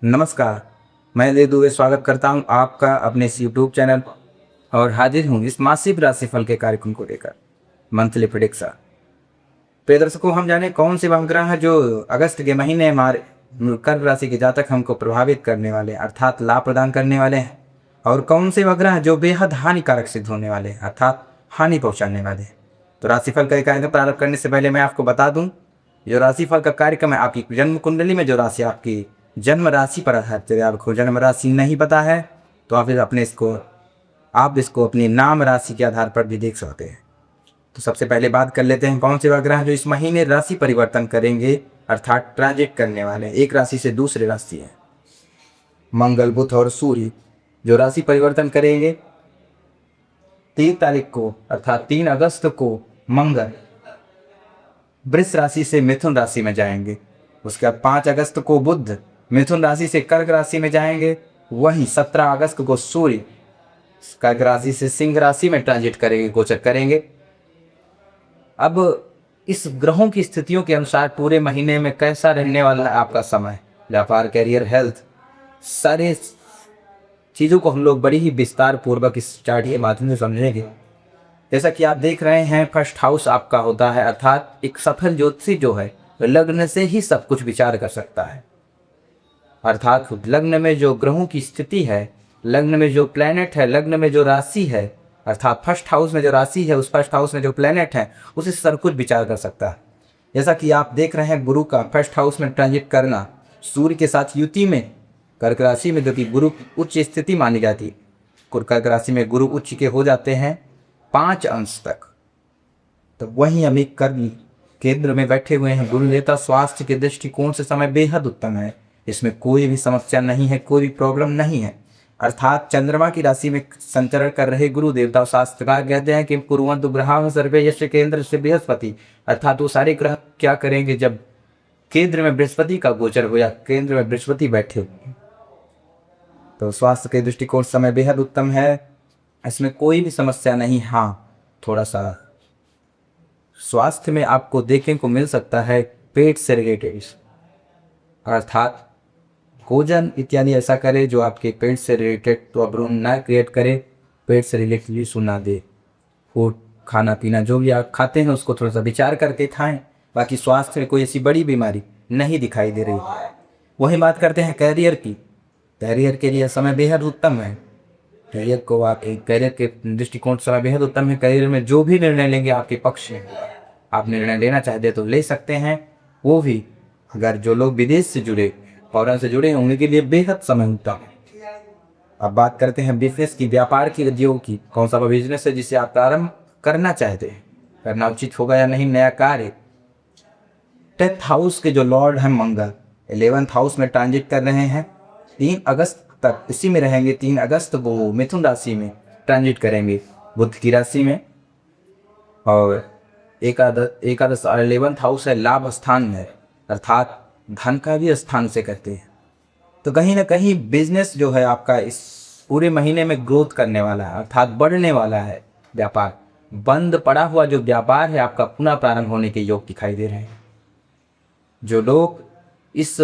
नमस्कार। मैं दे दुबे स्वागत करता हूं आपका अपने इस यूट्यूब चैनल और हाजिर हूं इस मासिक राशिफल के कार्यक्रम को लेकर मंथली प्रेडिक्शन। प्रिय दर्शकों, हम जाने कौन से ग्रह हैं जो अगस्त के महीने हमारे कर्क राशि के जातक हमको प्रभावित करने वाले अर्थात लाभ प्रदान करने वाले हैं, और कौन से ग्रह जो बेहद हानिकारक सिद्ध होने वाले हैं अर्थात हानि पहुंचाने वाले हैं। तो राशिफल का कार्यक्रम प्रारंभ करने से पहले मैं आपको बता दूं, जो राशिफल का कार्यक्रम है आपकी जन्म कुंडली में जो राशि आपकी जन्म राशि पर आधारित है। आपको जन्म राशि नहीं पता है तो आप इसको अपनी नाम राशि के आधार पर भी देख सकते हैं। तो सबसे पहले बात कर लेते हैं कौन से ग्रह जो इस महीने राशि परिवर्तन करेंगे अर्थात ट्रांजिट करने वाले एक राशि से दूसरे राशि है। मंगल, बुध और सूर्य जो राशि परिवर्तन करेंगे 3 तारीख को अर्थात 3 अगस्त को मंगल वृष राशि से मिथुन राशि में जाएंगे। उसके बाद 5 अगस्त को बुध मिथुन राशि से कर्क राशि में जाएंगे। वहीं 17 अगस्त को सूर्य कर्क राशि से सिंह राशि में ट्रांजिट करेंगे, गोचर करेंगे। अब इस ग्रहों की स्थितियों के अनुसार पूरे महीने में कैसा रहने वाला है आपका समय, व्यापार, कैरियर, हेल्थ, सारे चीज़ों को हम लोग बड़ी ही विस्तार पूर्वक इस चार्ट के माध्यम से समझेंगे। जैसा कि आप देख रहे हैं, फर्स्ट हाउस आपका होता है अर्थात एक सफल ज्योतिषी जो है लग्न से ही सब कुछ विचार कर सकता है। अर्थात लग्न में जो ग्रहों की स्थिति है, लग्न में जो प्लैनेट है, लग्न में जो राशि है अर्थात फर्स्ट हाउस में जो राशि है, उस फर्स्ट हाउस में जो प्लैनेट है उसे सब कुछ विचार कर सकता है। जैसा कि आप देख रहे हैं, गुरु का फर्स्ट हाउस में ट्रांजिट करना, सूर्य के साथ युति में कर्क राशि में, जो कि गुरु उच्च स्थिति मानी जाती है। कर्क राशि में गुरु उच्च के हो जाते हैं 5 अंश तक। तो वहीं अभी कर्क केंद्र में बैठे हुए हैं गुरु देवता। स्वास्थ्य के दृष्टिकोण से समय बेहद उत्तम है, इसमें कोई भी समस्या नहीं है, कोई भी प्रॉब्लम नहीं है। अर्थात चंद्रमा की राशि में संचरण कर रहे गुरु देवता, शास्त्रकार कहते हैं कि कुर्वन्तु ग्रहाः सर्वे यस्य केंद्र से बृहस्पति, अर्थात वो सारे ग्रह क्या करेंगे जब केंद्र में बृहस्पति का गोचर हो या केंद्र में बृहस्पति बैठे हुए। तो स्वास्थ्य के दृष्टिकोण समय बेहद उत्तम है, इसमें कोई भी समस्या नहीं। हाँ, थोड़ा सा स्वास्थ्य में आपको देखने को मिल सकता है पेट से रिलेटेड, अर्थात भोजन इत्यादि ऐसा करे जो आपके पेट से रिलेटेड तो अवरोध ना क्रिएट करे, पेट से रिलेटेड इशू ना दे। फूड, खाना पीना जो भी आप खाते हैं उसको थोड़ा सा विचार करके खाएं। बाकी स्वास्थ्य में कोई ऐसी बड़ी बीमारी नहीं दिखाई दे रही। वही बात करते हैं कैरियर की। कैरियर के लिए समय बेहद उत्तम है। कैरियर को आप एक कैरियर के दृष्टिकोण से समय बेहद उत्तम है। कैरियर में जो भी निर्णय लेंगे आपके पक्ष में, आप निर्णय लेना चाहते तो ले सकते हैं। वो भी अगर जो लोग विदेश से जुड़े, फॉरेन से जुड़े हैं, उनके लिए बेहद समय उत्तम है। अब बात करते हैं बिजनेस की, व्यापार की, उद्योग की। कौन सा बिजनेस है जिसे आप प्रारंभ करना चाहते हैं, करना उचित होगा या नहीं, नया कार्य। 10th हाउस के जो लॉर्ड हैं मंगल 11th हाउस में ट्रांजिट कर रहे हैं। 3 अगस्त तक इसी में रहेंगे। 3 अगस्त को मिथुन राशि में ट्रांजिट करेंगे, बुध की राशि में। और एकादश 11th हाउस है लाभ स्थान में, अर्थात धन का भी स्थान से कहते हैं। तो कहीं ना कहीं बिजनेस जो है आपका इस पूरे महीने में ग्रोथ करने वाला है, अर्थात बढ़ने वाला है। व्यापार, बंद पड़ा हुआ जो व्यापार है आपका पुनः प्रारंभ होने के योग दिखाई दे रहे हैं। जो लोग इस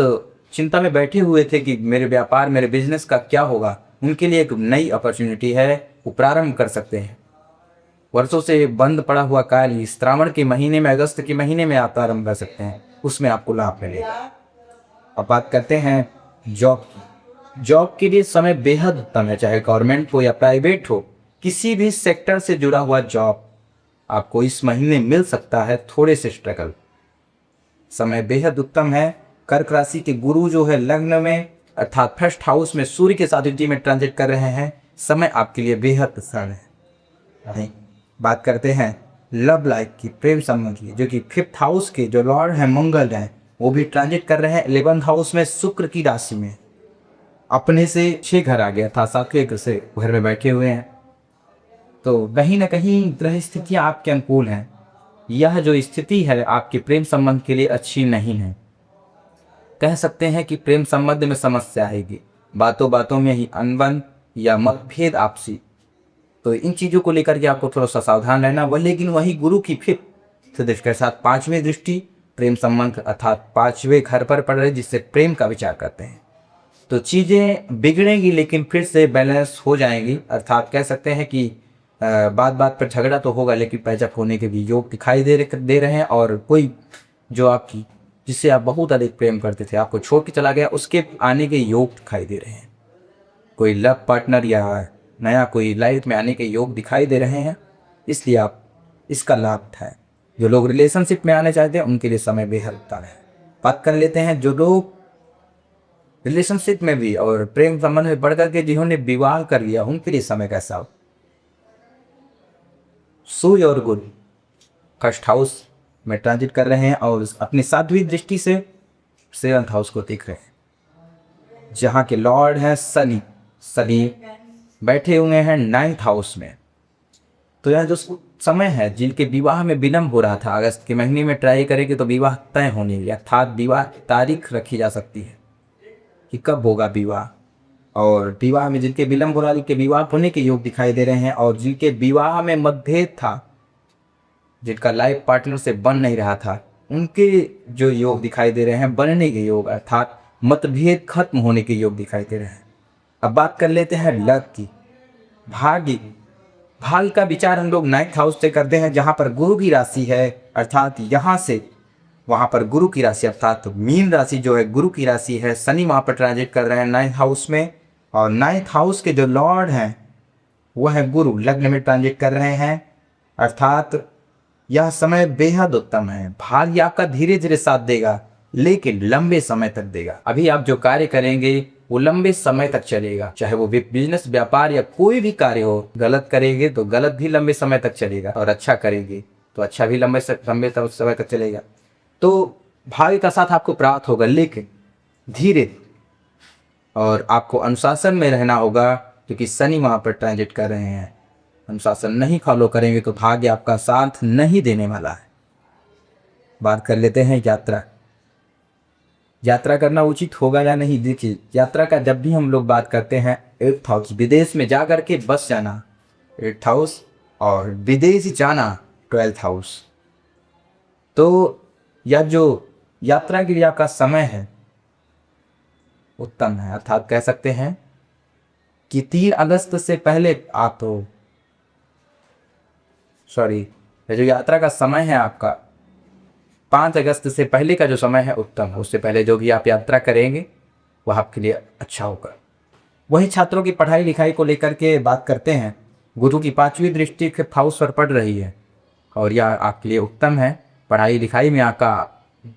चिंता में बैठे हुए थे कि मेरे व्यापार, मेरे बिजनेस का क्या होगा, उनके लिए एक नई अपॉर्चुनिटी है, वो प्रारंभ कर सकते हैं। वर्षों से बंद पड़ा हुआ कार्य इस श्रावण के महीने में, अगस्त के महीने में आप प्रारंभ कर सकते हैं, उसमें आपको लाभ मिलेगा। अब बात करते हैं जॉब की। जॉब के लिए समय बेहद उत्तम है, चाहे गवर्नमेंट हो या प्राइवेट हो, किसी भी सेक्टर से जुड़ा हुआ जॉब आपको इस महीने मिल सकता है। थोड़े से स्ट्रगल, समय बेहद उत्तम है। कर्क राशि के गुरु जो है लग्न में अर्थात फर्स्ट हाउस में सूर्य के साथ युति में ट्रांजिट कर रहे हैं, समय आपके लिए बेहद सरल है। बात करते हैं लव लाइफ की, प्रेम संबंध की, जो कि 5th हाउस के जो लॉर्ड हैं मंगल हैं, वो भी ट्रांजिट कर रहे हैं 11th हाउस में शुक्र की राशि में। अपने से 6 घर आ गया था, 7वें घर में बैठे हुए हैं। तो कहीं ना कहीं ग्रह स्थितियाँ आपके अनुकूल हैं। यह जो स्थिति है आपके प्रेम संबंध के लिए अच्छी नहीं है। कह सकते हैं कि प्रेम संबंध में समस्या आएगी, बातों बातों में ही अनबन या मतभेद आपसी। तो इन चीज़ों को लेकर के आपको थोड़ा सा सावधान रहना। लेकिन वही गुरु की 5th दृष्टि के साथ 5वीं दृष्टि प्रेम संबंध अर्थात 5वें घर पर पड़ रही, जिससे प्रेम का विचार करते हैं। तो चीज़ें बिगड़ेंगी लेकिन फिर से बैलेंस हो जाएंगी। अर्थात कह सकते हैं कि बात बात पर झगड़ा तो होगा लेकिन पैचअप होने के भी योग दिखाई दे रहे हैं। और कोई जो आपकी जिससे आप बहुत अधिक प्रेम करते थे, आपको छोड़ के चला गया, उसके आने के योग दिखाई दे रहे हैं। कोई लव पार्टनर या नया कोई लाइफ में आने के योग दिखाई दे रहे हैं, इसलिए आप इसका लाभ उठाएं। जो लोग रिलेशनशिप में आने चाहते हैं उनके लिए समय बेहद उत्तम है। बात कर लेते हैं जो लोग रिलेशनशिप में भी और प्रेम संबंध में बढ़ करके जिन्होंने विवाह कर लिया, उनके लिए समय कैसा हो। सूर्य और गुरु फर्स्ट हाउस में ट्रांजिट कर रहे हैं और अपनी सातवीं दृष्टि से सेवंथ हाउस को देख रहे हैं, जहाँ के लॉर्ड हैं शनि। शनि बैठे हुए हैं नाइन्थ हाउस में। तो यह जो समय है जिनके विवाह में विलंब हो रहा था, अगस्त के महीने में ट्राई करेंगे तो विवाह तय होने, अर्थात विवाह तारीख रखी जा सकती है कि कब होगा विवाह। और विवाह में जिनके विलंब हो रहा, जिनके विवाह होने के योग दिखाई दे रहे हैं, और जिनके विवाह में मतभेद था, जिनका लाइफ पार्टनर से बन नहीं रहा था, उनके जो योग दिखाई दे रहे हैं बनने के योग, अर्थात मतभेद खत्म होने के योग दिखाई दे रहे हैं। अब बात कर लेते हैं लक की, भाग्य। भाग्य का विचार हम लोग नाइन्थ हाउस से करते हैं, जहाँ पर गुरु की राशि है, अर्थात यहाँ से वहाँ पर गुरु की राशि, अर्थात मीन राशि जो है गुरु की राशि है। शनि वहाँ पर ट्रांजिट कर रहे हैं नाइन्थ हाउस में, और नाइन्थ हाउस के जो लॉर्ड हैं वह है गुरु, लग्न में ट्रांजिट कर रहे हैं। अर्थात यह समय बेहद उत्तम है। भाग्य आपका धीरे धीरे साथ देगा लेकिन लंबे समय तक देगा। अभी आप जो कार्य करेंगे वो लंबे समय तक चलेगा, चाहे वो बिजनेस, व्यापार या कोई भी कार्य हो। गलत करेंगे तो गलत भी लंबे समय तक चलेगा, और अच्छा करेंगे तो अच्छा भी लंबे समय तक चलेगा। तो भाग्य का साथ आपको प्राप्त होगा लेकिन धीरे, और आपको अनुशासन में रहना होगा क्योंकि शनि वहाँ पर ट्रांजिट कर रहे हैं। अनुशासन नहीं फॉलो करेंगे तो भाग्य आपका साथ नहीं देने वाला है। बात कर लेते हैं यात्रा। यात्रा करना उचित होगा या नहीं। देखिए, यात्रा का जब भी हम लोग बात करते हैं, 8th हाउस, विदेश में जा कर के बस जाना 8th हाउस, और विदेश जाना 12th हाउस। तो यह जो यात्रा के लिए आपका समय है उत्तम है। अर्थात कह सकते हैं कि 3 अगस्त से पहले आप जो यात्रा का समय है आपका 5 अगस्त से पहले का जो समय है उत्तम है। उससे पहले जो भी आप यात्रा करेंगे वह आपके लिए अच्छा होगा। वही छात्रों की पढ़ाई लिखाई को लेकर के बात करते हैं। गुरु की 5वीं दृष्टि हाउस पर पड़ रही है और यह आपके लिए उत्तम है। पढ़ाई लिखाई में आपका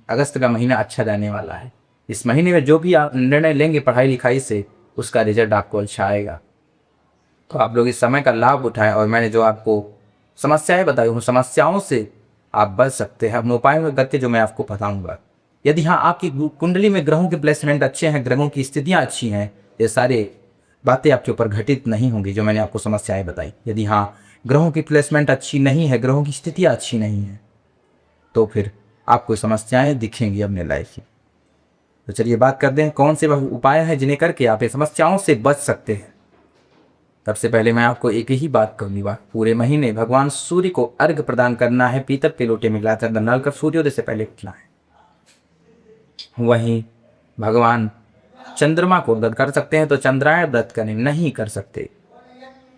अगस्त का महीना अच्छा जाने वाला है। इस महीने में जो भी आप निर्णय लेंगे पढ़ाई लिखाई से, उसका रिजल्ट आपको अच्छा आएगा। तो आप लोग इस समय का लाभ उठाएं। और मैंने जो आपको समस्याएं बताई, उन समस्याओं से आप बच सकते हैं अपने उपायों करके, जो मैं आपको बताऊंगा। यदि हाँ आपकी कुंडली में ग्रहों के प्लेसमेंट अच्छे हैं, ग्रहों की स्थितियाँ अच्छी हैं, ये सारे बातें आपके ऊपर घटित नहीं होंगी जो मैंने आपको समस्याएं बताई। यदि हाँ ग्रहों की प्लेसमेंट अच्छी नहीं है, ग्रहों की स्थितियाँ अच्छी नहीं है, तो फिर आपको समस्याएं दिखेंगी अपने लाइफ की। तो चलिए बात करते हैं कौन से वह उपाय हैं जिन्हें करके आप ये समस्याओं से बच सकते हैं। सबसे पहले मैं आपको एक ही बात कहूँगा, पूरे महीने भगवान सूर्य को अर्घ प्रदान करना है। पीतल के लोटे में गिलास चंदन डालकर सूर्योदय से पहले उठना है। वहीं भगवान चंद्रमा को व्रत कर सकते हैं तो चंद्रायण व्रत करें, नहीं कर सकते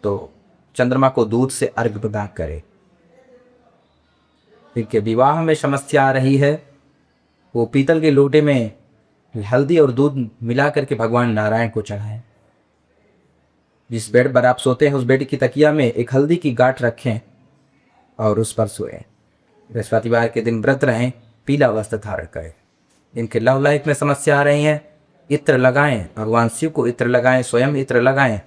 तो चंद्रमा को दूध से अर्घ प्रदान करें। जिनके विवाह में समस्या आ रही है वो पीतल के लोटे में हल्दी और दूध मिला करके भगवान नारायण को चढ़ाएं। जिस बेड पर आप सोते हैं उस बेड की तकिया में एक हल्दी की गांठ रखें और उस पर सोएं। बृहस्पतिवार के दिन व्रत रहें, पीला वस्त्र धारण करें। इनके लव लाइफ में समस्या आ रही है, इत्र लगाएं, भगवान शिव को इत्र लगाएं, स्वयं इत्र लगाएं,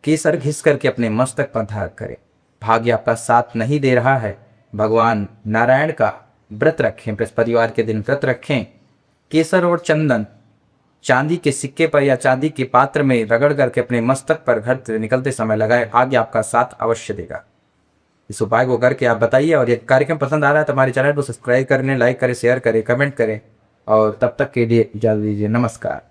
केसर घिस करके अपने मस्तक पर धारण करें। भाग्य आपका साथ नहीं दे रहा है, भगवान नारायण का व्रत रखें, बृहस्पतिवार के दिन व्रत रखें। केसर और चंदन चांदी के सिक्के पर या चांदी के पात्र में रगड़ करके अपने मस्तक पर घर से निकलते समय लगाए, भाग्य आपका साथ अवश्य देगा। इस उपाय को करके आप बताइए। और ये कार्यक्रम पसंद आ रहा है तो हमारे चैनल को सब्सक्राइब करें, लाइक करें, शेयर करें, कमेंट करें। और तब तक के लिए इजाज़त दीजिए। नमस्कार।